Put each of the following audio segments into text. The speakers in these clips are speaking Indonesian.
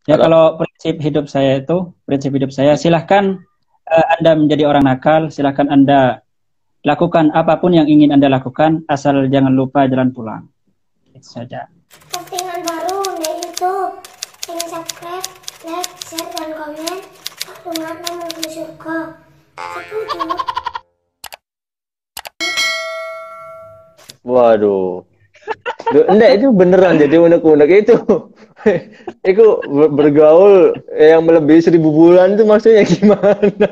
Ya Halo? kalau prinsip hidup saya silahkan Anda menjadi orang nakal, silahkan Anda lakukan apapun yang ingin Anda lakukan, asal jangan lupa jalan pulang. Itu saja. Postingan baru di YouTube. Ingin subscribe, like, share, dan komen. Dengan menuju surga. Setuju? Waduh. Enggak, itu beneran jadi unek-unek itu. Itu bergaul yang melebihi 1.000 bulan itu maksudnya gimana?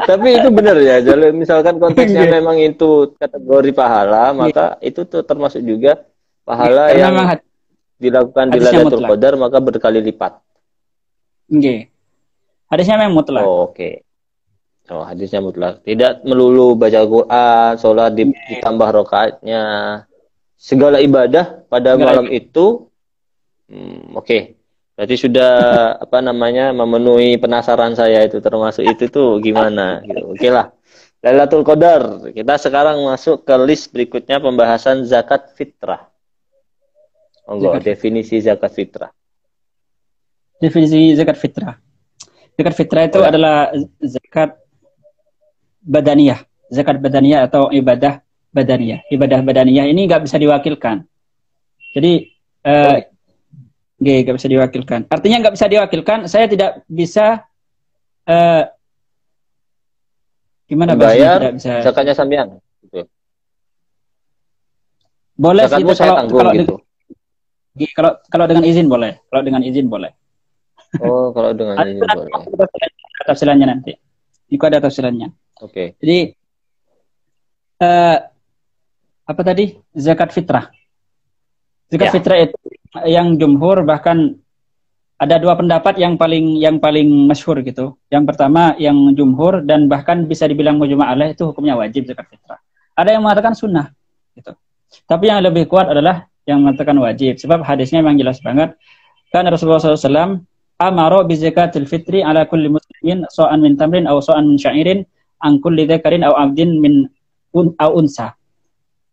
Tapi itu benar ya. Jadi misalkan konteksnya Nggih. memang itu kategori pahala, Nggih. maka itu tuh termasuk juga Nggih. pahala Karena memang yang dilakukan di hadisnya Lailatul mutlak. Qadar maka berkali lipat. Nggih. Hadisnya memang mutlak. Oh, oke. Oh, hadisnya mutlak. Tidak melulu baca Quran, sholat ditambah rakaatnya. Segala ibadah pada Segala malam itu, oke. Berarti sudah apa namanya memenuhi penasaran saya itu termasuk itu tuh gimana gitu. Oke lah. Lailatul Qadar. Kita sekarang masuk ke list berikutnya pembahasan zakat fitrah. Enggak, zakat fitrah. definisi zakat fitrah. Definisi zakat fitrah. Zakat fitrah itu Boleh. adalah zakat badaniyah. Zakat badaniyah atau ibadah badaniyah. Ibadah badaniyah ini nggak bisa diwakilkan. Jadi nggak bisa diwakilkan. Artinya nggak bisa diwakilkan. Saya tidak bisa gimana bahasanya Bayar tidak bisa. zakatnya sampean. Gitu. Boleh sih Zakatmu saya tanggung kalau gitu. kalau dengan izin boleh. Kalau dengan izin boleh. Oh, kalau dengan izin boleh. Ada tafsirannya nanti. Itu ada tafsirannya. Oke. Jadi apa tadi? Zakat fitrah. Zakat Ya. fitrah itu yang jumhur, bahkan ada dua pendapat yang paling masyhur gitu. Yang pertama yang jumhur dan bahkan bisa dibilang mujma' alaih itu hukumnya wajib zakat fitrah. Ada yang mengatakan sunnah gitu. Tapi yang lebih kuat adalah yang mengatakan wajib, sebab hadisnya memang jelas banget. Kan Rasulullah SAW amaro bi zakatil fitri ala kulli muslimin so'an min tamrin aw so'an min sya'irin an kulli dzakarin aw abdin min aw unsa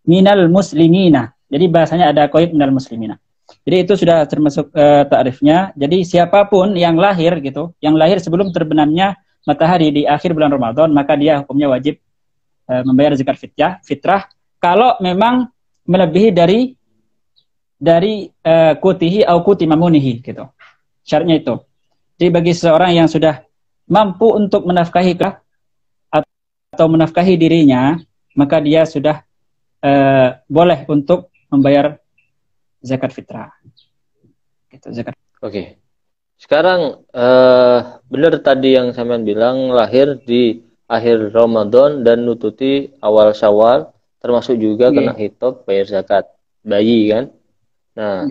minal muslimina. Jadi bahasanya ada qaid minal muslimina. Jadi itu sudah termasuk takrifnya. Jadi siapapun yang lahir gitu, yang lahir sebelum terbenamnya matahari di akhir bulan Ramadan, maka dia hukumnya wajib membayar zakat fitrah kalau memang melebihi dari kutihi au kuti mamunihi gitu. Syaratnya itu. Jadi bagi seseorang yang sudah mampu untuk menafkahi atau menafkahi dirinya, maka dia sudah boleh untuk membayar zakat fitrah. Gitu, zakat. Oke. Sekarang benar tadi yang sampean bilang lahir di akhir Ramadan dan nututi awal Syawal, termasuk juga kena hitop bayar zakat bayi kan. Nah,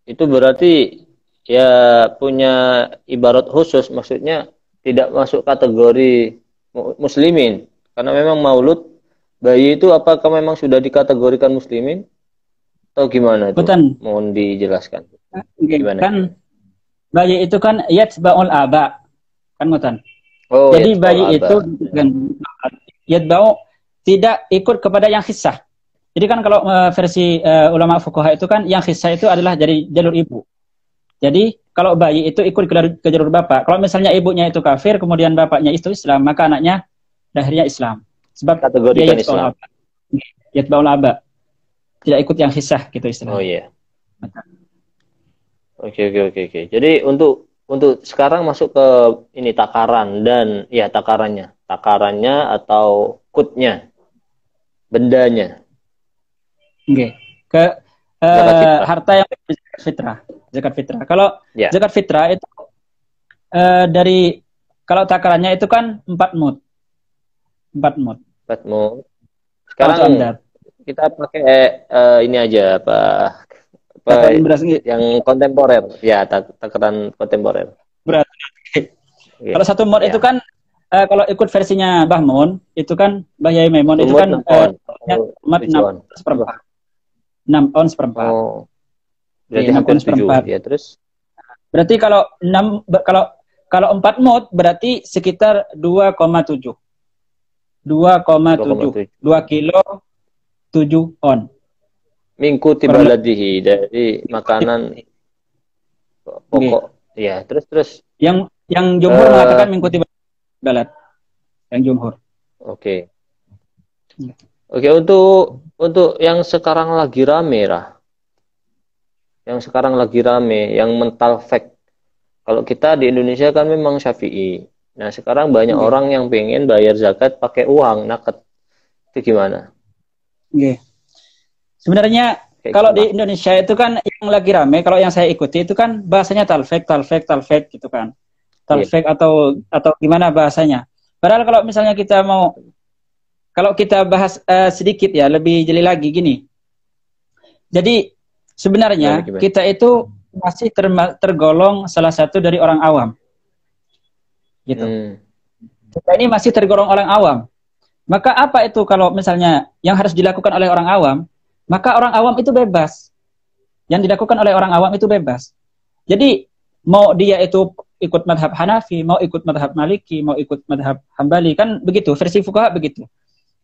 itu berarti ya punya ibarat khusus, maksudnya tidak masuk kategori muslimin. Karena memang maulud bayi itu apakah memang sudah dikategorikan muslimin atau gimana itu? Bukan. Mohon dijelaskan. Gimana? Kan bayi itu kan yatba'ul aba. Kan mutan. Oh, jadi bayi itu kan yatba'u tidak ikut kepada yang hissah. Jadi kan kalau versi ulama fuqaha itu kan yang hissah itu adalah dari jalur ibu. Jadi kalau bayi itu ikut ke jalur bapak. Kalau misalnya ibunya itu kafir, kemudian bapaknya itu Islam, maka anaknya lahirnya Islam. Sebab kategorikan Islam. Yatba'ul aba. Tidak ikut yang hissah gitu istilahnya. Oh iya. Oke. Jadi untuk sekarang masuk ke ini takaran dan ya takarannya atau kutnya, bendanya. Oke. Ke harta yang zakat fitrah. Kalau zakat fitrah itu dari kalau takarannya itu kan 4 mud. 4 mud. Sekarang kita pakai ini aja yang kontemporer. Ya, takaran kontemporer. Berarti kalau 1 mud itu kan kalau ikut versinya Mbah Mun, itu kan Mbah Yai Maimun itu kan 6 seperempat. 6 ons seperempat. Oh. Berarti hampir 7 ya, terus. Berarti kalau 4 mud berarti sekitar 2,7. 2,7. 2 kilo 7 on. Mingkuti baladihi, dari makanan pokok Iya, terus. Yang jumhur mengatakan mengikuti balad. Yang jumhur. Oke. Oke, untuk yang sekarang lagi rame, Yang sekarang lagi rame, yang mental fact. Kalau kita di Indonesia kan memang Syafi'i. Nah, sekarang banyak orang yang pengen bayar zakat pakai uang, naked. Itu gimana? Sebenarnya kalau di Indonesia itu kan yang lagi rame, kalau yang saya ikuti itu kan bahasanya talfek gitu kan. Talfek atau gimana bahasanya. Padahal kalau misalnya kalau kita bahas sedikit ya, lebih jeli lagi gini. Jadi sebenarnya kita itu masih tergolong salah satu dari orang awam. Gitu. Kita ini masih tergolong orang awam. Maka apa itu kalau misalnya yang harus dilakukan oleh orang awam, maka orang awam itu bebas. Yang dilakukan oleh orang awam itu bebas. Jadi mau dia itu ikut madhab Hanafi, mau ikut madhab Maliki, mau ikut madhab Hambali, kan begitu, versi fuqaha begitu.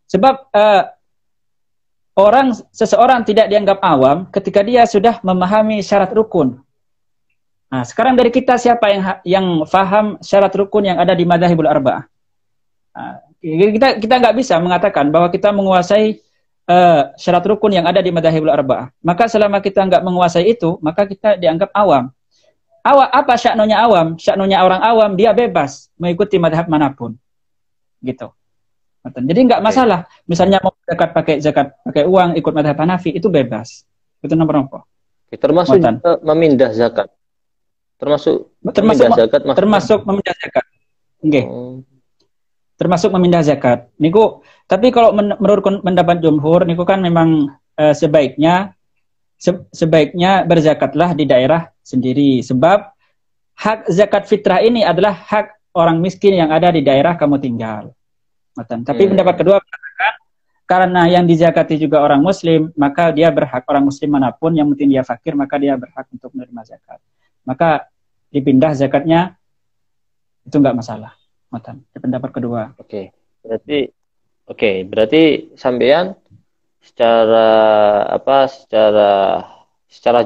Sebab seseorang tidak dianggap awam ketika dia sudah memahami syarat rukun. Nah, sekarang dari kita siapa yang faham syarat rukun yang ada di madzhabul arba'ah? Nah, kita nggak bisa mengatakan bahwa kita menguasai syarat rukun yang ada di madzhabul arba'ah. Maka selama kita nggak menguasai itu, maka kita dianggap awam. Apa sya'nunya awam? Sya'nunya orang awam, dia bebas mengikuti madhab manapun. Gitu. Jadi nggak masalah. Misalnya mau zakat pakai uang, ikut madhab Hanafi, itu bebas. Itu nomor apa? Termasuk memindah zakat. Termasuk memindah zakat. Okay. Termasuk memindah zakat. Niku, tapi kalau menurut pendapat jumhur, niku kan memang sebaiknya berzakatlah di daerah sendiri. Sebab hak zakat fitrah ini adalah hak orang miskin yang ada di daerah kamu tinggal. Tapi pendapat kedua mengatakan karena yang dizakati juga orang muslim, maka dia berhak, orang muslim manapun yang penting dia fakir, maka dia berhak untuk menerima zakat. Maka dipindah zakatnya itu enggak masalah. Pendapat kedua. Berarti sampean secara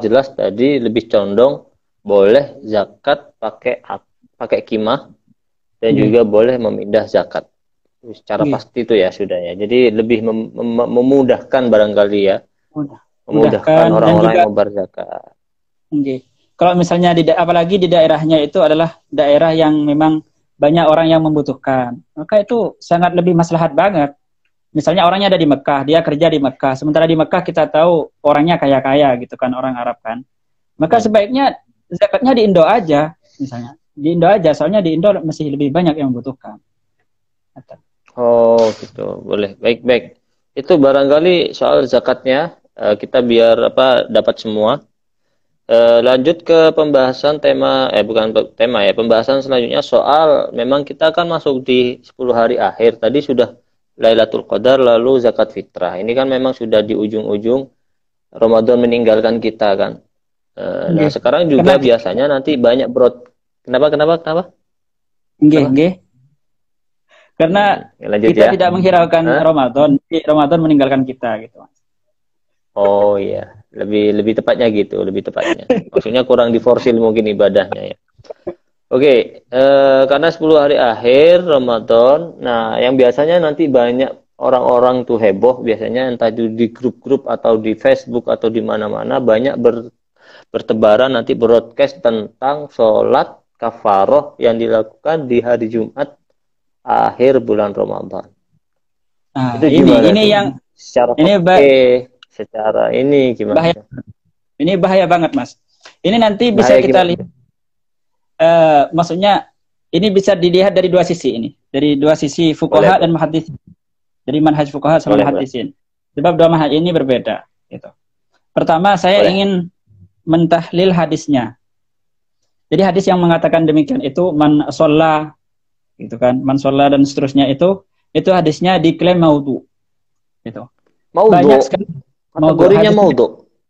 jelas tadi lebih condong boleh zakat pakai kimah dan juga boleh memindah zakat. Secara pasti itu ya sudah ya. Jadi lebih memudahkan barangkali ya. Memudahkan orang-orang yang mau berzakat. Kalau misalnya apalagi di daerahnya itu adalah daerah yang memang banyak orang yang membutuhkan, maka itu sangat lebih maslahat banget. Misalnya orangnya ada di Mekah, dia kerja di Mekah, sementara di Mekah kita tahu orangnya kaya-kaya gitu kan, orang Arab kan. Maka sebaiknya zakatnya di Indo aja, misalnya. Di Indo aja, soalnya di Indo masih lebih banyak yang membutuhkan. Oh gitu, boleh. Baik. Itu barangkali soal zakatnya kita biar dapat semua. Lanjut ke pembahasan pembahasan selanjutnya soal memang kita akan masuk di 10 hari akhir. Tadi sudah Lailatul Qadar lalu zakat fitrah. Ini kan memang sudah di ujung-ujung Ramadan meninggalkan kita kan. Nah sekarang juga biasanya nanti banyak Kenapa? Karena kita tidak menghiraukan Ramadan meninggalkan kita gitu. Oh iya, lebih tepatnya gitu, Maksudnya kurang diforsil mungkin ibadahnya ya. Oke, karena 10 hari akhir Ramadan, nah yang biasanya nanti banyak orang-orang tuh heboh, biasanya entah di grup-grup atau di Facebook atau di mana-mana banyak bertebaran nanti broadcast tentang sholat kafaroh yang dilakukan di hari Jumat akhir bulan Ramadan. Nah, itu ini yang secara ini gimana? Bahaya. Ini bahaya banget, Mas. Ini nanti bisa kita lihat. Maksudnya ini bisa dilihat dari dua sisi ini. Dari dua sisi fuqaha dan muhaddisin. Jadi manhaj fuqaha sama muhaddisin. Sebab dua manhaj ini berbeda. Gitu. Pertama, saya ingin mentahlil hadisnya. Jadi hadis yang mengatakan demikian itu man sholla, gitu kan, man sholla dan seterusnya itu hadisnya diklaim maudhu. Gitu. Banyak sekali. Kategorinya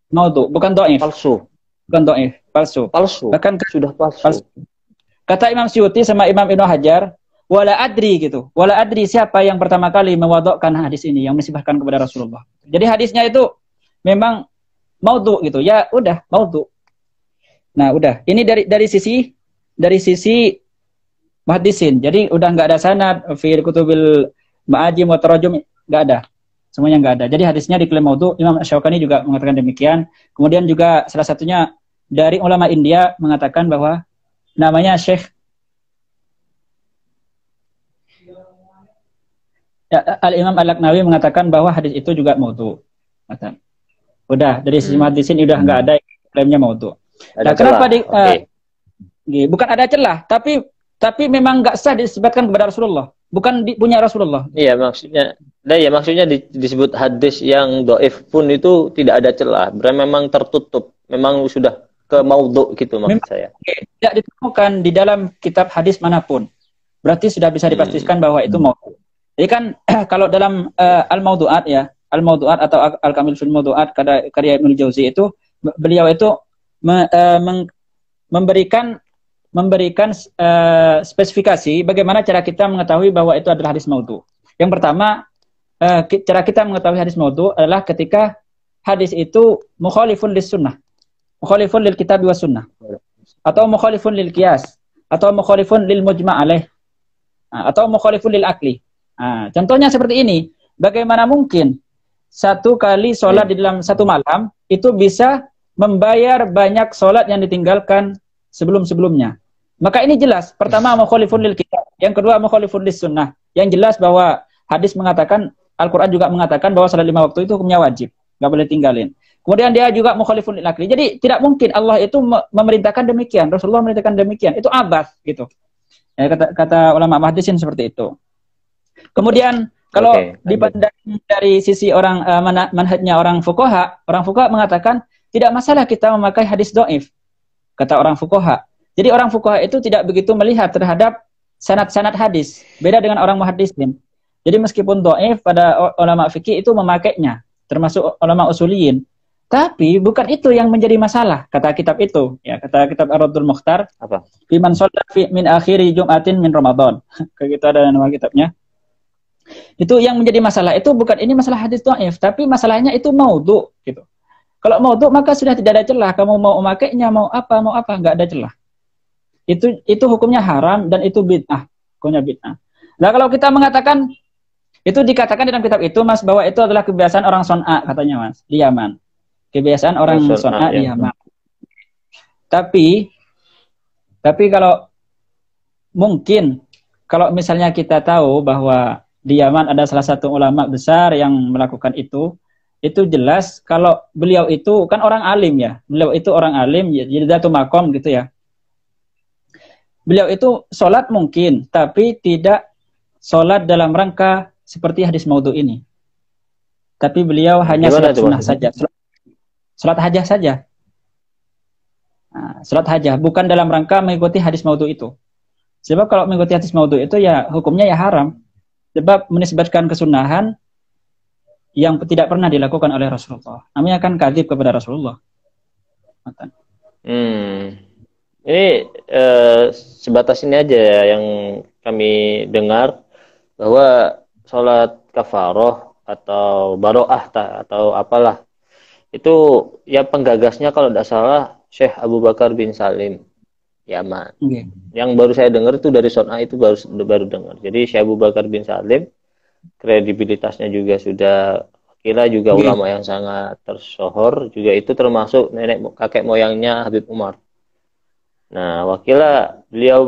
maudhu, bukan dhaif. Palsu. Bukan dhaif, palsu. Bahkan sudah palsu. Kata Imam Suyuti sama Imam Ibnu Hajar, wala adri gitu. Wala adri siapa yang pertama kali mewadokkan hadis ini yang menisbahkan kepada Rasulullah. Jadi hadisnya itu memang maudhu gitu. Ya udah, maudhu. Nah, udah. Ini dari sisi dari sisi muhaddisin. Jadi udah nggak ada sanad fi kutubil ma'ajim wa tarajum, nggak ada. Semuanya nggak ada. Jadi hadisnya diklaim maudhu. Imam Asy-Syaukani juga mengatakan demikian. Kemudian juga salah satunya dari ulama India mengatakan bahwa namanya Syekh Al-Imam Al-Laknawi mengatakan bahwa hadis itu juga maudhu. Udah dari sisi muhaddisin udah nggak ada klaimnya maudhu. Nah, kenapa bukan ada celah, tapi memang nggak sah disebutkan kepada Rasulullah. Bukan punya Rasulullah. Iya, maksudnya disebut hadis yang dhaif pun itu tidak ada celah. Berarti memang tertutup, memang sudah ke maudhu gitu maksud saya. Tidak ditemukan di dalam kitab hadis manapun. Berarti sudah bisa dipastikan bahwa itu maudhu. Jadi kan kalau dalam al-maudu'at ya, al-maudu'at atau al-kamil fil maudu'at karya Ibnu Jauzi itu beliau itu memberikan spesifikasi bagaimana cara kita mengetahui bahwa itu adalah hadis maudhu. Yang pertama, cara kita mengetahui hadis maudhu adalah ketika hadis itu mukhalifun lis sunnah, mukhalifun lil kitab wa sunnah, atau mukhalifun lil qiyas, atau mukhalifun lil mujma' alaih, atau mukhalifun lil akli. Contohnya seperti ini. Bagaimana mungkin satu kali sholat di dalam satu malam itu bisa membayar banyak sholat yang ditinggalkan sebelum-sebelumnya? Maka ini jelas. Pertama, mukhalifun lil kitab. Yang kedua, mukhalifun lis sunnah. Yang jelas bahwa hadis mengatakan, Al-Quran juga mengatakan bahwa salat 5 waktu itu hukumnya wajib. Nggak boleh tinggalin. Kemudian dia juga mukhalifun lil akli. Jadi tidak mungkin Allah itu memerintahkan demikian. Rasulullah memerintahkan demikian. Itu abas gitu. Ya, kata ulama hadisin seperti itu. Kemudian kalau dipandang dari sisi orang manhajnya orang fuqaha mengatakan tidak masalah kita memakai hadis dhaif. Kata orang fuqaha. Jadi orang fuqaha itu tidak begitu melihat terhadap sanad-sanad hadis. Beda dengan orang muhaddisin. Jadi meskipun dhaif pada ulama fikih itu memakainya, termasuk ulama usuliyin. Tapi bukan itu yang menjadi masalah, kata kitab itu. Ya, kata kitab Ar-Raddul Mukhtar. Apa? Fiman shalla min akhiri Jum'atin min Ramadan. Kayak gitu ada nama kitabnya. Itu yang menjadi masalah itu bukan ini masalah hadis dhaif, tapi masalahnya itu maudhu gitu. Kalau maudhu maka sudah tidak ada celah. Kamu mau memakainya mau apa enggak ada celah. Itu hukumnya haram dan itu bid'ah, hukumnya bid'ah. Nah, kalau kita mengatakan itu dikatakan dalam kitab itu Mas bahwa itu adalah kebiasaan orang Son'a katanya Mas di Yaman. Kebiasaan orang Son'a di Yaman. Tapi kalau mungkin kalau misalnya kita tahu bahwa di Yaman ada salah satu ulama besar yang melakukan itu jelas kalau beliau itu kan orang alim ya. Beliau itu orang alim jadi datu makom gitu ya. Beliau itu sholat mungkin, tapi tidak sholat dalam rangka seperti hadis maudhu ini. Tapi beliau hanya sholat sunnah saja. Sholat hajah saja. Sholat hajah, bukan dalam rangka mengikuti hadis maudhu itu. Sebab kalau mengikuti hadis maudhu itu ya hukumnya ya haram. Sebab menisbatkan kesunahan yang tidak pernah dilakukan oleh Rasulullah. Namanya kan kadzib kepada Rasulullah. Ini sebatas ini aja ya yang kami dengar bahwa sholat kafaroh atau baro'ah atau apalah itu ya penggagasnya kalau tidak salah Syekh Abu Bakar bin Salim Yaman. Yang baru saya dengar itu dari Son'a itu baru dengar. Jadi Syekh Abu Bakar bin Salim kredibilitasnya juga sudah kira juga ulama yang sangat tersohor juga itu termasuk nenek kakek moyangnya Habib Umar. Nah, wakilah beliau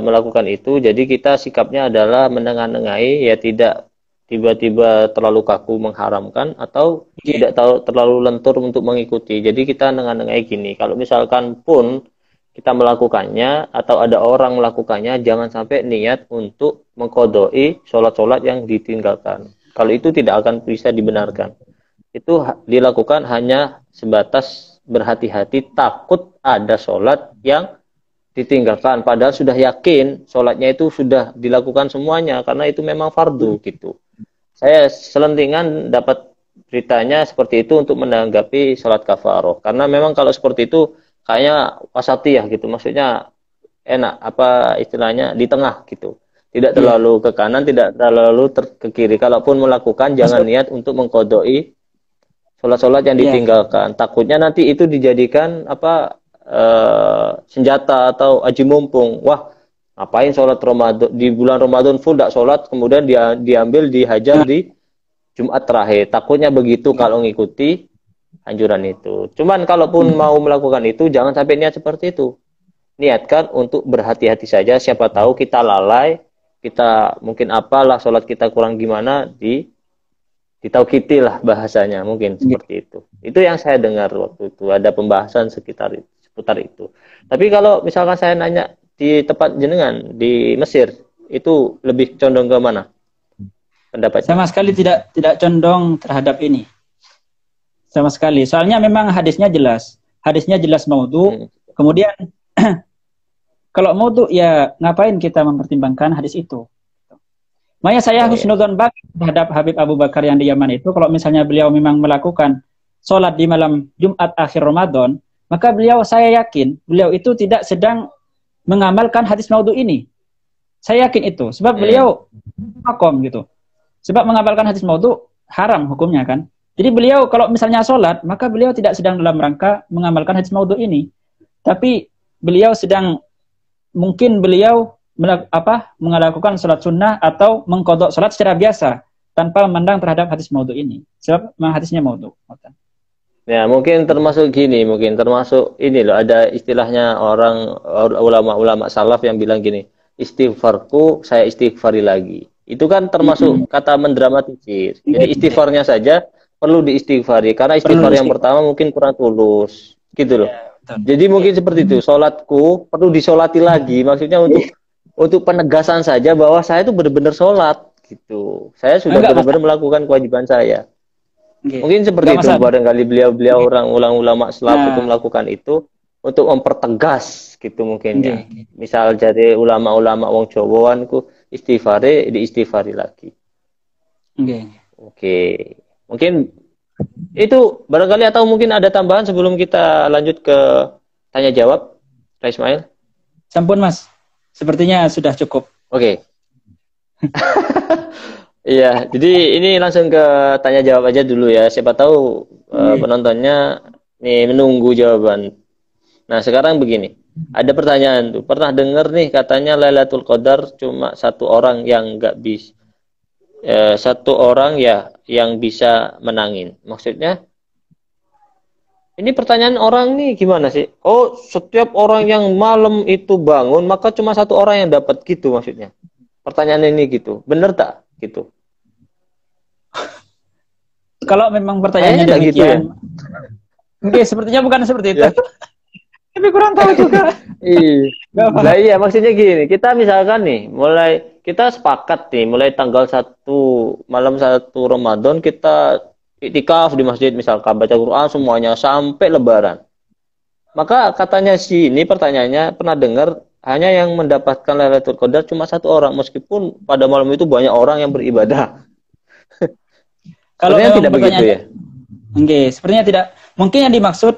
melakukan itu, jadi kita sikapnya adalah menengah-nengahi, ya tidak tiba-tiba terlalu kaku mengharamkan atau tidak terlalu lentur untuk mengikuti. Jadi kita nengah-nengahi gini, kalau misalkan pun kita melakukannya atau ada orang melakukannya, jangan sampai niat untuk mengqodoi sholat-sholat yang ditinggalkan. Kalau itu tidak akan bisa dibenarkan. Itu dilakukan hanya sebatas berhati-hati takut ada sholat yang ditinggalkan padahal sudah yakin sholatnya itu sudah dilakukan semuanya karena itu memang fardu gitu. Saya selentingan dapat beritanya seperti itu untuk menanggapi sholat kafaroh karena memang kalau seperti itu kayaknya wasatiyah gitu, maksudnya enak apa istilahnya di tengah gitu, tidak terlalu ke kanan tidak terlalu ke kiri. Kalaupun melakukan jangan niat untuk mengqodoi sholat-sholat yang ditinggalkan. Takutnya nanti itu dijadikan apa senjata atau aji mumpung. Wah, ngapain sholat Ramadan di bulan Ramadan full tidak sholat, kemudian dia diambil dihajar di Jumat terakhir. Takutnya begitu kalau ngikuti anjuran itu. Cuman kalaupun mau melakukan itu, jangan sampai niat seperti itu. Niatkan untuk berhati-hati saja. Siapa tahu kita lalai, kita mungkin apalah sholat kita kurang gimana, ditaukiti lah bahasanya, mungkin seperti itu. Itu yang saya dengar waktu itu, ada pembahasan seputar itu. Tapi kalau misalkan saya nanya di tempat jenengan di Mesir, itu lebih condong ke mana pendapatnya? Sama sekali tidak condong terhadap ini. Sama sekali. Soalnya memang hadisnya jelas maudhu. Kemudian kalau maudhu ya ngapain kita mempertimbangkan hadis itu? Makanya saya husnudzon banget terhadap Habib Abu Bakar yang di Yaman itu. Kalau misalnya beliau memang melakukan sholat di malam Jumat akhir Ramadan, maka saya yakin beliau itu tidak sedang mengamalkan hadis maudhu ini. Saya yakin itu. Sebab beliau makom gitu. Sebab mengamalkan hadis maudhu haram hukumnya kan. Jadi beliau kalau misalnya sholat, maka beliau tidak sedang dalam rangka mengamalkan hadis maudhu ini. Tapi beliau sedang, mungkin beliau melakukan sholat sunnah atau mengkodok sholat secara biasa tanpa memandang terhadap hadis maudhu ini. Sebab memang hadisnya maudhu. Ya, mungkin termasuk gini, ini loh, ada istilahnya ulama salaf yang bilang gini, istighfarku saya istighfari lagi. Itu kan termasuk kata mendramatisir. Jadi istighfarnya saja perlu diistighfari, karena istighfar yang pertama mungkin kurang tulus, gitu loh. Ya, jadi mungkin seperti itu, sholatku perlu disolati lagi, maksudnya untuk penegasan saja bahwa saya itu benar-benar sholat, gitu. Saya sudah benar-benar melakukan kewajiban saya. Mungkin seperti itu, barangkali beliau orang ulama salaf itu melakukan itu untuk mempertegas, gitu mungkin ya. Misal jadi ulama-ulama wong Jawaan ku diistighfari lagi. Oke. Mungkin itu barangkali, atau mungkin ada tambahan sebelum kita lanjut ke tanya jawab, Pak Ismail? Sampun Mas, sepertinya sudah cukup. Oke. Iya, jadi ini langsung ke tanya jawab aja dulu ya. Siapa tahu penontonnya nih menunggu jawaban. Nah, sekarang begini. Ada pertanyaan tuh. Pernah dengar nih katanya Lailatul Qadar cuma satu orang yang nggak bisa. Satu orang ya yang bisa menangin. Maksudnya ini pertanyaan orang nih gimana sih? Oh, setiap orang yang malam itu bangun maka cuma satu orang yang dapat, gitu maksudnya. Pertanyaan ini gitu. Bener tak? Gitu. Kalau memang pertanyaannya demikian, gitu ya? Oke, sepertinya bukan seperti itu. Ya. Tapi kurang tahu juga. Iya, maksudnya gini, kita misalkan nih, kita sepakat nih, mulai tanggal 1 malam 1 Ramadan kita iktikaf di masjid, misalkan baca Quran semuanya sampai Lebaran. Maka katanya ini pertanyaannya, pernah dengar hanya yang mendapatkan Lailatul Qadar cuma satu orang, meskipun pada malam itu banyak orang yang beribadah. Kalau tidak begitu ya? Oke, sepertinya tidak. Mungkin yang dimaksud,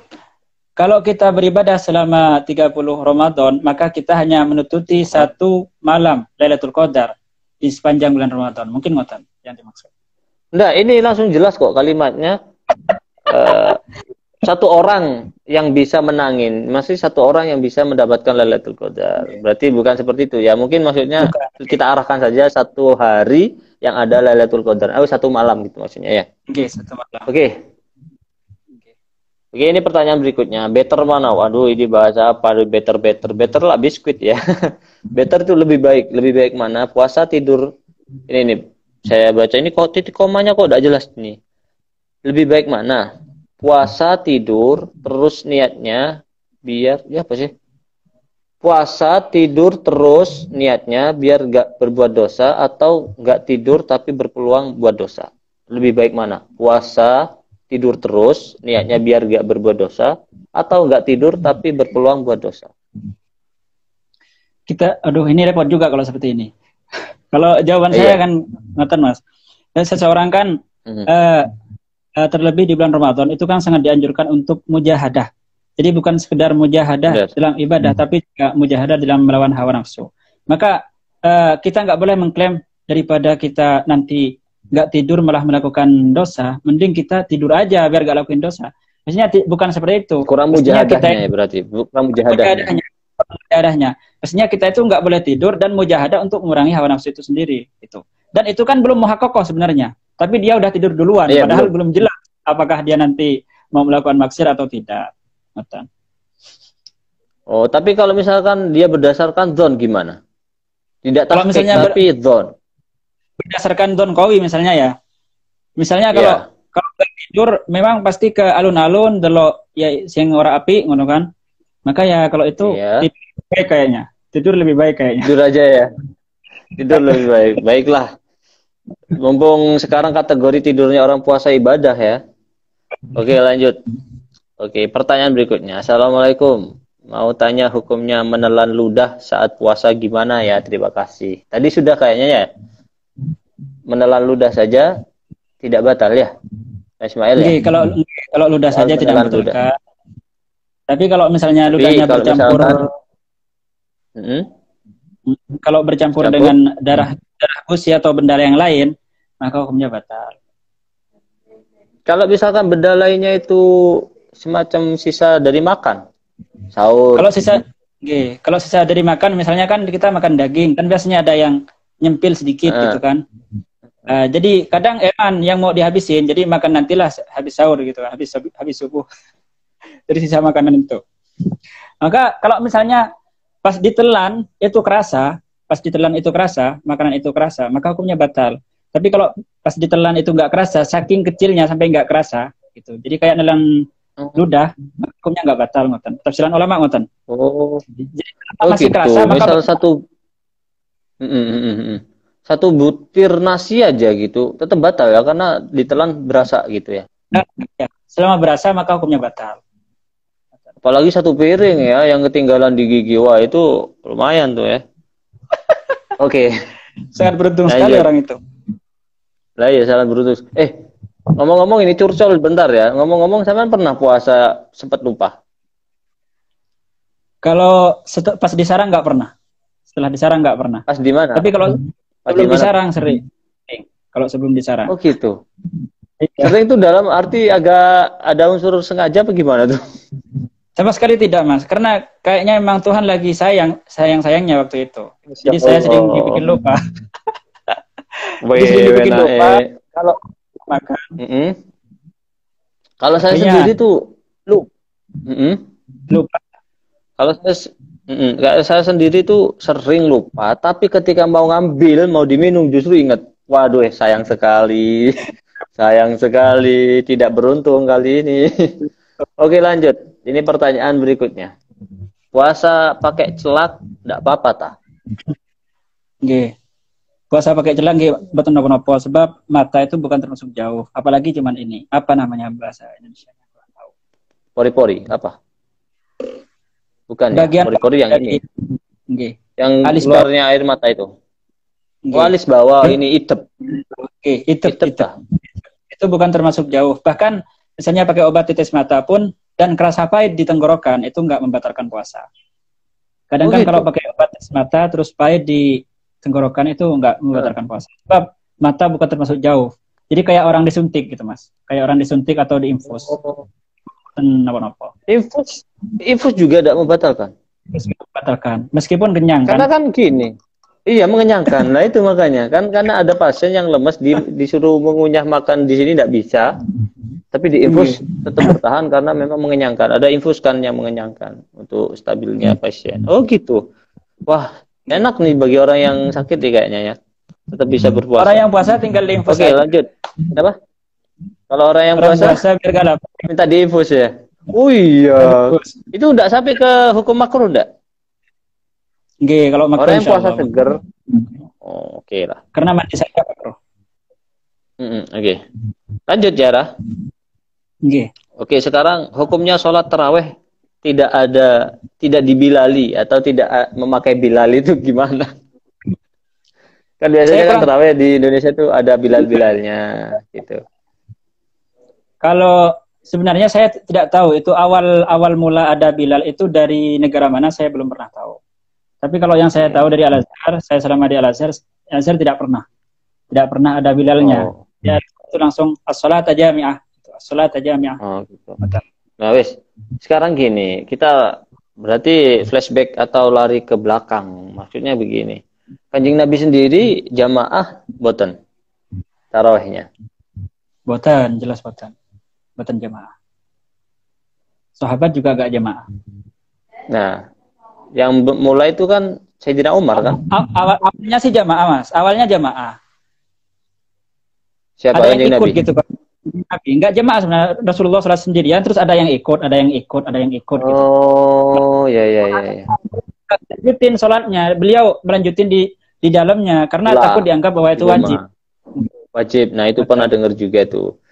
kalau kita beribadah selama 30 Ramadan, maka kita hanya menutupi satu malam Lailatul Qadar di sepanjang bulan Ramadan. Mungkin ngoten yang dimaksud. Enggak, ini langsung jelas kok kalimatnya. Satu orang yang bisa menangin, masih satu orang yang bisa mendapatkan Lailatul Qadar. Berarti bukan seperti itu ya. Mungkin maksudnya kita arahkan saja satu hari yang ada Lailatul Qadar. Satu malam gitu maksudnya ya. Oke, satu malam. Oke, ini pertanyaan berikutnya. Better mana? Waduh, ini bahasa apa? Better lah biskuit ya. Better itu lebih baik mana? Puasa, tidur. Ini saya baca ini kok titik komanya kok tidak jelas nih. Lebih baik mana? Puasa, tidur, terus niatnya biar ya apa sih? Puasa, tidur, terus niatnya biar gak berbuat dosa, atau gak tidur tapi berpeluang buat dosa. Lebih baik mana? Puasa, tidur terus niatnya biar gak berbuat dosa, atau gak tidur tapi berpeluang buat dosa. Ini repot juga kalau seperti ini. Kalau jawaban saya kan ngoten Mas. Dan seseorang kan terlebih di bulan Ramadan itu kan sangat dianjurkan untuk mujahadah. Jadi bukan sekedar mujahadah dalam ibadah, tapi juga mujahadah dalam melawan hawa nafsu. Maka kita nggak boleh mengklaim daripada kita nanti nggak tidur malah melakukan dosa, mending kita tidur aja biar nggak lakuin dosa. Mestinya bukan seperti itu. Kurang mujahadahnya ya berarti. Kurang mujahadahnya. Mestinya kita itu nggak boleh tidur dan mujahadah untuk mengurangi hawa nafsu itu sendiri. Itu. Dan itu kan belum muhaqqaqah sebenarnya. Tapi dia udah tidur duluan. Iya, padahal belum jelas apakah dia nanti mau melakukan maksiat atau tidak. Oh, tapi kalau misalkan dia berdasarkan dzon gimana? Tidak kalau misalnya tapi dzon. Berdasarkan dzon qawi misalnya ya. Misalnya kalau tidur memang pasti ke alun-alun delok ya sing ora apik ngono kan. Maka ya kalau itu tidur lebih baik kayaknya. Tidur lebih baik kayaknya. Tidur aja ya. Tidur lebih baik. Baiklah. Mumpung sekarang kategori tidurnya orang puasa ibadah ya. Oke, lanjut. Oke, pertanyaan berikutnya. Assalamualaikum. Mau tanya hukumnya menelan ludah saat puasa gimana ya? Terima kasih. Tadi sudah kayaknya ya. Menelan ludah saja tidak batal ya? Ismail ya? Kalau ludah saja tidak batal. Tapi kalau misalnya ludahnya bercampur kalau bercampur dengan darah gusi atau benda yang lain, maka hukumnya batal. Kalau misalkan benda lainnya itu semacam sisa dari makan, sahur. Kalau sisa dari makan, misalnya kan kita makan daging, kan biasanya ada yang nyempil sedikit gitu kan. Jadi kadang yang mau dihabisin, jadi makan nantilah habis sahur gitu, habis subuh. Dari sisa makanan itu. Maka kalau misalnya pas ditelan itu kerasa, makanan itu kerasa, maka hukumnya batal. Tapi kalau pas ditelan itu nggak kerasa, saking kecilnya sampai nggak kerasa, gitu. Jadi kayak nelan ludah, hukumnya nggak batal, ngoten. Tafsiran ulama ngoten. Oh. Jadi masih gitu. kerasa, maka misal satu butir nasi aja gitu, tetap batal ya karena ditelan berasa gitu ya. Ya, selama berasa maka hukumnya batal. Apalagi satu piring ya yang ketinggalan di gigi, wah itu lumayan tuh ya. Oke. Sangat beruntung sekali orang itu. Lah ya, sangat beruntung. Ngomong-ngomong ini curcol bentar ya. Ngomong-ngomong sampean pernah puasa sempat lupa? Kalau pas disarang nggak pernah. Setelah disarang nggak pernah. Pas di mana? Tapi kalau sebelum disarang sering. Kalau sebelum disarang. Oh gitu. Sering itu dalam arti agak ada unsur sengaja apa gimana tuh? Sama sekali tidak, Mas. Karena kayaknya memang Tuhan lagi sayangnya waktu itu. Jadi saya sering dibikin lupa. Dibikin lupa kalau makan. Kalau saya sendiri tuh lupa. Kalau saya sendiri tuh sering lupa, tapi ketika mau ngambil, mau diminum justru ingat. Waduh, sayang sekali. Sayang sekali, tidak beruntung kali ini. Oke, lanjut. Ini pertanyaan berikutnya. Puasa pakai celak enggak apa-apa ta? Nggih. Puasa pakai celak nggih mboten napa-napa sebab mata itu bukan termasuk jauh, apalagi cuman ini. Apa namanya bahasa Indonesia? Pori-pori apa? Bukan bagian ya, pori-pori yang ini. Nggih. Yang alis keluarnya air mata itu. Oh, alis bawah ini itep. Oke, itep. Itu bukan termasuk jauh. Bahkan misalnya pakai obat titis mata pun dan kerasa pahit di tenggorokan itu nggak membatalkan puasa. Kadang kan kalau pakai obat titis mata terus pahit di tenggorokan itu nggak membatalkan puasa. Sebab mata bukan termasuk jauh. Jadi kayak orang disuntik gitu, Mas. Kayak orang disuntik atau diinfus. Napa-napa. Infus juga tidak membatalkan. Membatalkan. Meskipun kenyang karena kan gini. Iya, mengenyangkan. Nah itu makanya kan karena ada pasien yang lemes disuruh mengunyah makan di sini tidak bisa. Tapi di infus tetap bertahan karena memang mengenyangkan. Ada infus kan yang mengenyangkan untuk stabilnya pasien. Oh gitu. Wah, enak nih bagi orang yang sakit nih kayaknya ya. Tetap bisa berpuasa. Orang yang puasa tinggal di infus. Oke, lanjut. Apa? Kalau orang yang puasa biar minta di infus ya. Oh iya. Itu enggak sampai ke hukum makruh enggak? Nggih, kalau makruh orang yang puasa seger. Oh, oke lah. Karena mandi saya makruh. Oke. Lanjut Jara. Nggih. Oke, sekarang hukumnya sholat taraweh tidak dibilali atau tidak memakai bilal itu gimana? Kan biasanya kan taraweh di Indonesia tuh ada bilal-bilalnya gitu. Kalau sebenarnya saya tidak tahu itu awal mula ada bilal itu dari negara mana, saya belum pernah tahu. Tapi kalau yang saya tahu dari Al-Azhar, saya selama di Al-Azhar tidak pernah ada bilalnya. Ya itu langsung as-shalat jami'ah. As-shalat jami'ah. Oh, gitu. Nah, wes. Sekarang gini, kita berarti flashback atau lari ke belakang. Maksudnya begini. Kanjeng Nabi sendiri jamaah boten tarawihnya. Boten, jelas boten. Boten jamaah. Sahabat juga gak jamaah. Nah, yang mulai itu kan Sayyidina Umar kan? Awalnya sih jamaah, Mas. Awalnya jamaah. Siapa Ada yang Kanjeng ikut Nabi? gitu kan. Nabi enggak jemaah sebenarnya, Rasulullah SAW sendirian, terus ada yang ikut gitu. Oh, ya. Lanjutin sholatnya, beliau melanjutin di dalamnya karena takut dianggap bahwa itu wajib. Wajib. Nah, itu pernah dengar juga tuh.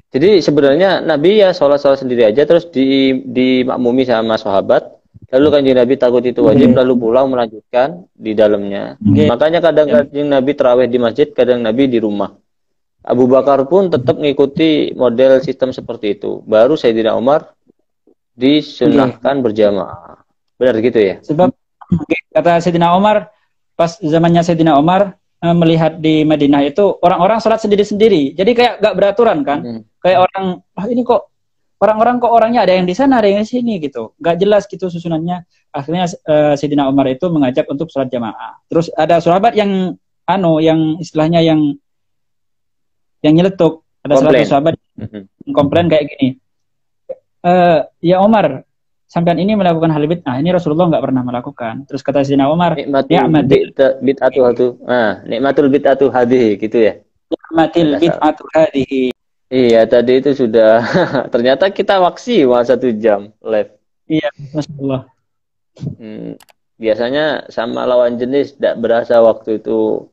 Jadi sebenarnya Nabi ya sholat sendiri aja, terus dimakmumi sama sahabat. Lalu Kanjeng Nabi takut itu wajib, lalu pulang melanjutkan di dalamnya. Makanya kadang Kanjeng Nabi tarawih di masjid, kadang Nabi di rumah. Abu Bakar pun tetap mengikuti model sistem seperti itu. Baru Sayyidina Umar disunahkan berjamaah. Benar gitu ya? Sebab kata Sayyidina Umar, pas zamannya Sayyidina Umar melihat di Madinah itu orang-orang sholat sendiri-sendiri. Jadi kayak gak beraturan kan? Kayak orang, ini kok orang-orang kok orangnya ada yang di sana, ada yang di sini gitu. Gak jelas gitu susunannya. Akhirnya Sayyidina Umar itu mengajak untuk sholat jamaah. Terus ada sahabat yang istilahnya yang nyeletuk. Ada salah satu sahabat yang komplain kayak gini. Ya Umar, sampean ini melakukan hal bid'ah. Ini Rasulullah nggak pernah melakukan. Terus kata Sayyidina Umar, nikmatul bid'atu hadhihi gitu ya. Nikmatil bid'atu hadhihi. Iya, tadi itu sudah ternyata kita maksimal 1 jam live. Iya, Masya. Biasanya sama lawan jenis tidak berasa waktu itu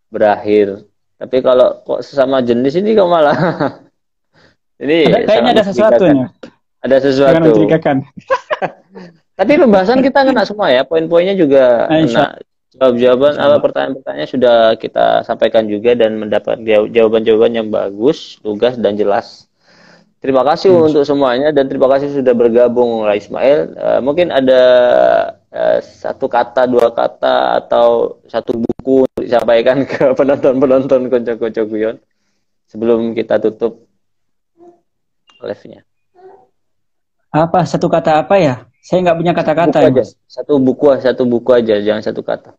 berakhir. Tapi kalau kok sesama jenis ini kok malah ini kayaknya ada sesuatunya. Ada sesuatu. Tapi pembahasan kita kena semua ya, poin-poinnya juga kena. Jawaban pertanyaan-pertanyaan sudah kita sampaikan juga dan mendapat jawaban-jawaban yang bagus, lugas dan jelas. Terima kasih untuk semuanya dan terima kasih sudah bergabung Ismail. Mungkin ada 1 kata, 2 kata atau 1 buku untuk disampaikan ke penonton-penonton Konco-Konco Guyon sebelum kita tutup live-nya. Apa 1 kata apa ya? Saya nggak punya kata-kata ya, Mas. 1 buku aja, jangan 1 kata.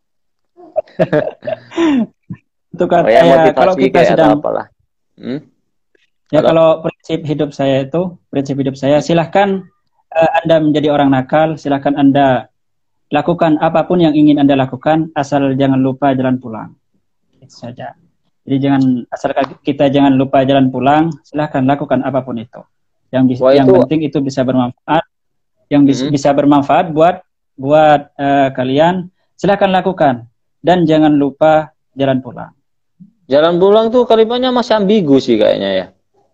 Itu kata ya, kalau kita sedang apalah. Ya kalau prinsip hidup saya silahkan Anda menjadi orang nakal, silahkan Anda lakukan apapun yang ingin Anda lakukan, asal jangan lupa jalan pulang. Itu saja. Jadi asal kita jangan lupa jalan pulang, silahkan lakukan apapun itu. Yang penting itu bisa bermanfaat, bisa bermanfaat buat kalian, silahkan lakukan dan jangan lupa jalan pulang. Jalan pulang tuh kalimatnya masih ambigu sih kayaknya ya.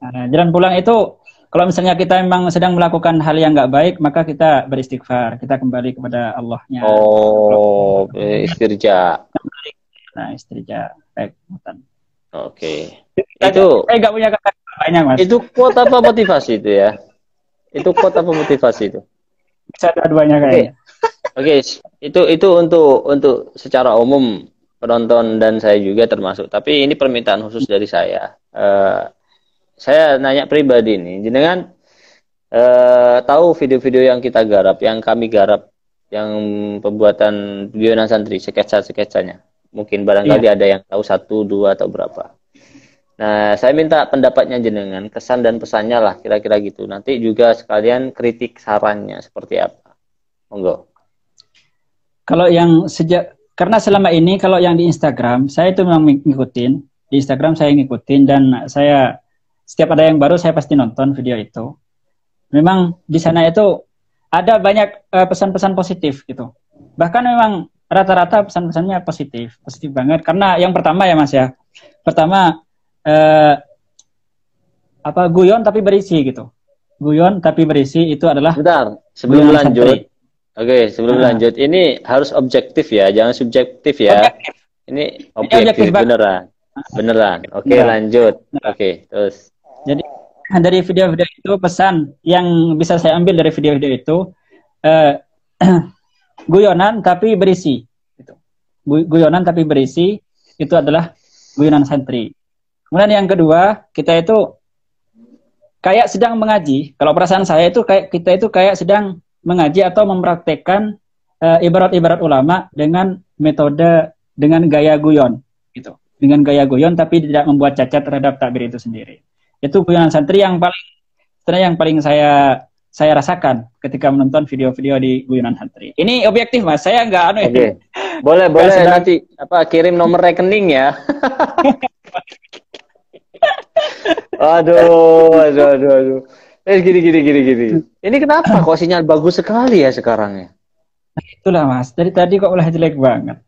Nah, jalan pulang itu kalau misalnya kita memang sedang melakukan hal yang nggak baik, maka kita beristighfar, kita kembali kepada Allahnya. Oh, istirja. Nah, istirja. Baik, Oke. Itu saya nggak punya kata banyak, Mas. Itu quote apa motivasi itu ya? Itu quote apa motivasi itu? Bisa dua-duanya kayaknya. Oke, itu untuk secara umum penonton dan saya juga termasuk. Tapi ini permintaan khusus dari saya. Saya nanya pribadi nih, jenengan tahu video-video yang kita garap, yang kami garap, yang pembuatan Guyonan Santri, sketsa-sketsanya. Mungkin barangkali ada yang tahu 1, 2 atau berapa. Nah, saya minta pendapatnya jenengan, kesan dan pesannya lah, kira-kira gitu. Nanti juga sekalian kritik sarannya seperti apa. Monggo. Kalau yang karena selama ini kalau yang di Instagram, saya itu memang ngikutin. Di Instagram saya ngikutin dan saya setiap ada yang baru saya pasti nonton video itu. Memang di sana itu ada banyak pesan-pesan positif gitu. Bahkan memang rata-rata pesan-pesannya positif banget. Karena yang pertama ya Mas ya, pertama guyon tapi berisi gitu. Guyon tapi berisi itu adalah. Bentar, sebelum lanjut. Oke, sebelum lanjut, ini harus objektif ya, jangan subjektif ya. Objektif. Ini objektif beneran. Oke, lanjut. Oke, terus. Jadi dari video-video itu pesan yang bisa saya ambil dari video-video itu guyonan tapi berisi. Gitu. Guyonan tapi berisi itu adalah guyonan santri. Kemudian yang kedua, kita itu kayak sedang mengaji. Kalau perasaan saya itu kayak kita itu kayak sedang mengaji atau mempraktekkan ibarat-ibarat ulama dengan metode dengan gaya guyon gitu. Dengan gaya guyon tapi tidak membuat cacat terhadap takbir itu sendiri. Itu guyonan santri yang paling saya rasakan ketika menonton video-video di guyonan santri. Ini objektif Mas, saya nggak anu ya. Oke. Boleh nanti kirim nomor rekening ya. Aduh. Gini. Ini kenapa kok sinyal bagus sekali ya sekarang ya? Itulah Mas, dari tadi kok ulah jelek banget.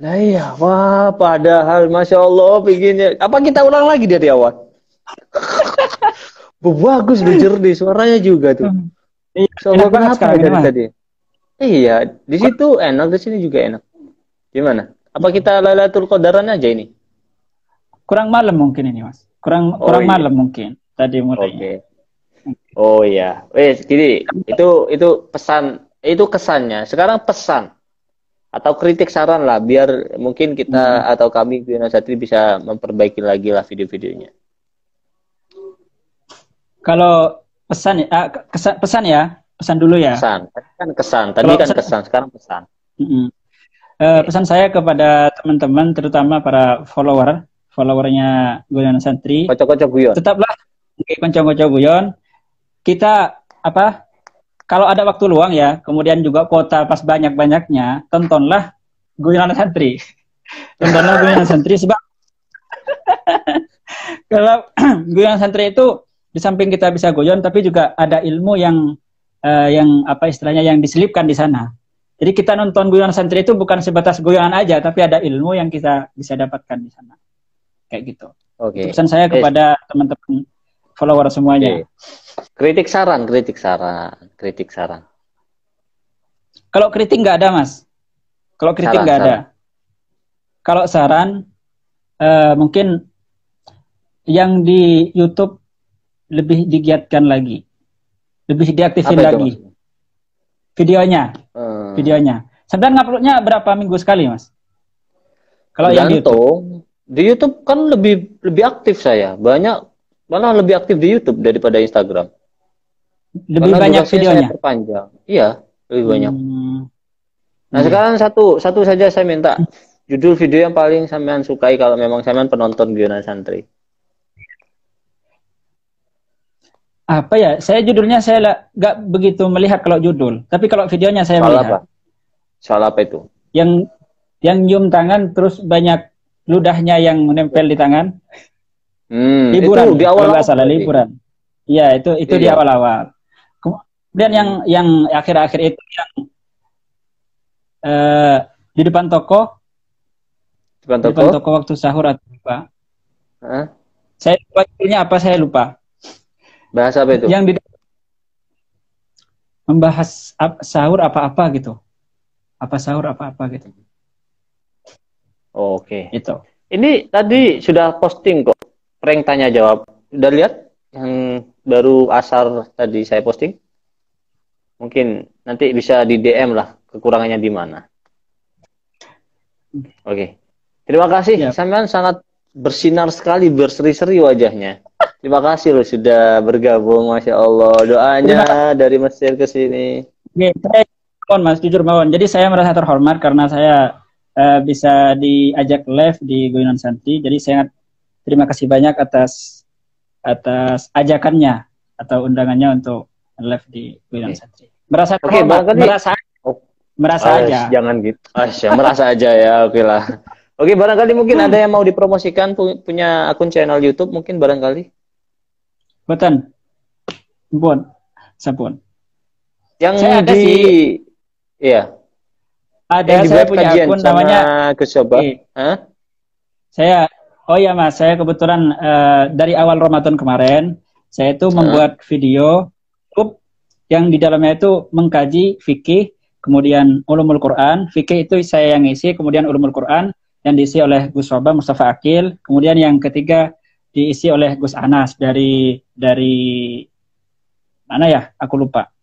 Nah iya, wah padahal Masya Allah bikinnya. Apa kita ulang lagi dari awal? Bagus, jernih suaranya juga tuh. Enak banget sekarang dari tadi. Iya, di situ enak, di sini juga enak. Gimana? Apa kita Lailatul Qadaran aja ini? Kurang malam mungkin ini Mas. Kurang iya. malam mungkin tadi mulainya. Oke. Oh iya. Gini, itu pesan, itu kesannya. Sekarang pesan atau kritik saran lah, biar mungkin kita atau kami Guyonan Santri bisa memperbaiki lagi lah video-videonya. Kalau pesan pesan dulu ya. Kesan. Tadi kan kesan, sekarang pesan. Pesan saya kepada teman-teman, terutama para followernya Guyonan Santri. Kocok-kocok guyon. Tetaplah kocok-kocok guyon. Kita kalau ada waktu luang ya, kemudian juga kuota pas banyak-banyaknya, tontonlah Guyonan Santri. Tontonlah Guyonan Santri sebab kalau Guyonan Santri itu di samping kita bisa guyon, tapi juga ada ilmu yang apa istilahnya yang diselipkan di sana. Jadi kita nonton Guyonan Santri itu bukan sebatas guyonan aja, tapi ada ilmu yang kita bisa dapatkan di sana. Kayak gitu. Oke. Pesan saya kepada teman-teman follower semuanya. Kritik saran. Kalau kritik nggak ada Mas. Kalau kritik nggak ada. Kalau saran mungkin yang di YouTube lebih digiatkan lagi, lebih diaktifin lagi. Videonya. Sebenarnya nguploadnya berapa minggu sekali Mas? Kalau yang di YouTube kan lebih aktif saya, malah lebih aktif di YouTube daripada Instagram. Lebih banyak videonya. Terpanjang. Iya, lebih banyak. Nah sekarang satu saja saya minta judul video yang paling sampean sukai kalau memang sampean penonton Guyonan Santri. Apa ya? Judulnya saya nggak begitu melihat kalau judul, tapi kalau videonya saya melihat. Soal apa itu? Yang nyium tangan terus banyak ludahnya yang menempel di tangan. Liburan. Itu di awal salah liburan. Iya, itu di awal-awal. Kemudian yang akhir-akhir itu yang di depan toko. Di depan toko waktu sahur atau apa? Saya lupa judulnya apa, saya lupa. Bahasa apa itu? Yang membahas sahur apa-apa gitu. Apa sahur apa-apa gitu. Oke. Itu. Ini tadi sudah posting kok. Prank tanya jawab. Udah lihat yang baru asar tadi saya posting? Mungkin nanti bisa di DM lah kekurangannya di mana. Oke. Terima kasih. Sampean sangat bersinar sekali, berseri-seri wajahnya. Terima kasih loh sudah bergabung, Masya Allah. Doanya dari Mesir ke sini. Saya Mas, jujur Mawon. Jadi saya merasa terhormat karena saya bisa diajak live di Guyonan Santri. Jadi saya terima kasih banyak atas ajakannya atau undangannya untuk live di Guyonan Santri. Merasa terhormat, merasa aja. Jangan gitu. Merasa aja ya, oke lah. Oke, barangkali mungkin ada yang mau dipromosikan punya akun channel YouTube mungkin barangkali. Boten. Sampun. Yang saya ada iya. Ada, saya punya akun namanya Gus Coba. Saya Mas, saya kebetulan dari awal Ramadan kemarin saya itu membuat video yang di dalamnya itu mengkaji fikih, kemudian ulumul Quran. Fikih itu saya yang isi, kemudian ulumul Quran yang diisi oleh Gus Soba Mustafa Akil, kemudian yang ketiga diisi oleh Gus Anas dari mana ya? Aku lupa.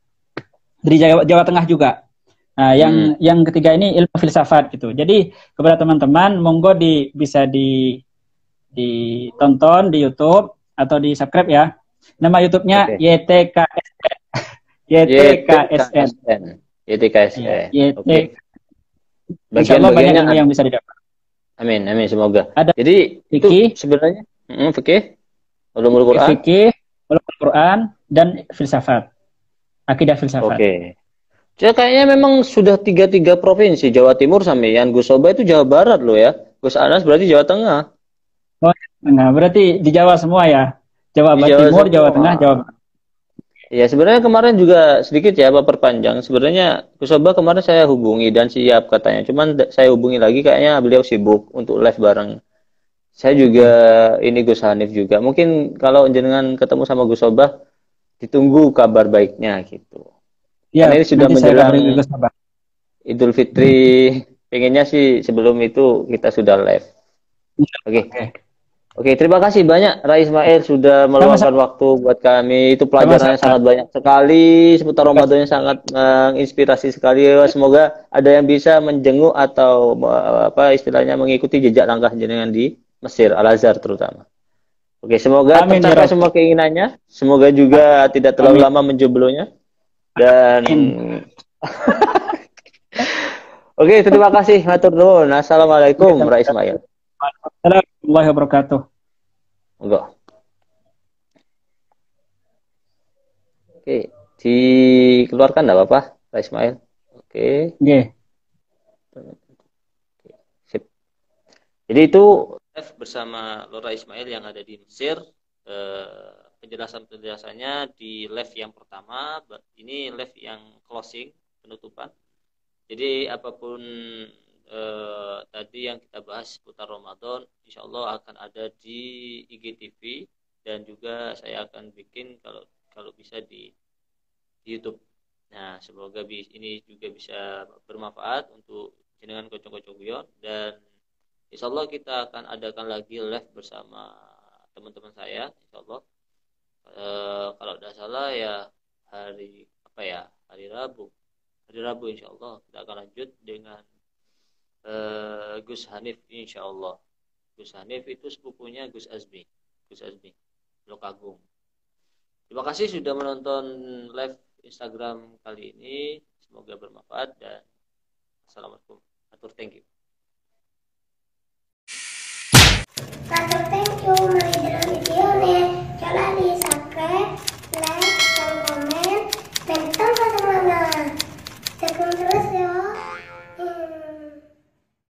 Dari Jawa Tengah juga. Nah, yang ketiga ini ilmu filsafat gitu. Jadi kepada teman-teman monggo bisa ditonton di YouTube atau di subscribe ya. Nama YouTube-nya Oke. YTKSN. YTKSN. YTKSN. YTKSN. Iya, YT. Oke. Insya Allah banyak Bagian-bagiannya ilmu yang bisa didapat. amin, amin semoga. Ada Jadi itu fikih, sebenarnya fikih, ulumul Quran. fikih, ulumul Quran, dan filsafat. Akidah filsafat. Oke. Jadi kayaknya memang sudah tiga provinsi, Jawa Timur sampeyan, Gus Soba itu Jawa Barat loh ya. Gus Anas berarti Jawa Tengah. Oh, nah, berarti di Jawa semua ya. Jawa Di Jawa Timur, Jawa semua. Tengah, Jawa Barat. Ya sebenarnya kemarin juga sedikit ya Pak perpanjang. Sebenarnya Gus Soba kemarin saya hubungi dan siap katanya. Cuman saya hubungi lagi kayaknya beliau sibuk untuk live bareng. Saya juga ini Gus Hanif juga. Mungkin kalau jenengan ketemu sama Gus Soba ditunggu kabar baiknya gitu. Ya, Karena ini sudah nanti saya menjelang kabarin Gus Abah. Idul Fitri. Pengennya sih sebelum itu kita sudah live. Oke. Oke, terima kasih banyak Rai Ismail sudah meluangkan waktu buat kami. Itu pelajarannya sangat banyak sekali, seputar Ramadan yang sangat menginspirasi sekali. Semoga ada yang bisa menjenguk atau apa istilahnya mengikuti jejak langkah jenengan di Mesir, Al-Azhar terutama. Oke, semoga tercapai semua keinginannya. Semoga juga tidak terlalu lama menjomblonya. Dan Oke, terima kasih matur nuwun. Assalamualaikum Rai Ismail. Assalamualaikum warahmatullahi wabarakatuh. Enggak. Oke, dikeluarkan enggak apa-apa, Rai Ismail. Oke. Sip. Jadi itu live bersama Lora Ismail yang ada di Mesir. Penjelasannya di live yang pertama, ini live yang closing, penutupan. Jadi apapun tadi yang kita bahas seputar Ramadan, insya Allah akan ada di IGTV dan juga saya akan bikin kalau bisa di YouTube. Nah, semoga ini juga bisa bermanfaat untuk jenengan kocok-kocok guyon dan insya Allah kita akan adakan lagi live bersama teman-teman saya, insya Allah. Kalau tidak salah ya hari Rabu. Hari Rabu insya Allah kita akan lanjut dengan Gus Hanif insya Allah. Gus Hanif itu sepupunya Gus Azmi Lokagung. Terima kasih sudah menonton live Instagram kali ini. Semoga bermanfaat dan assalamualaikum. Thank you.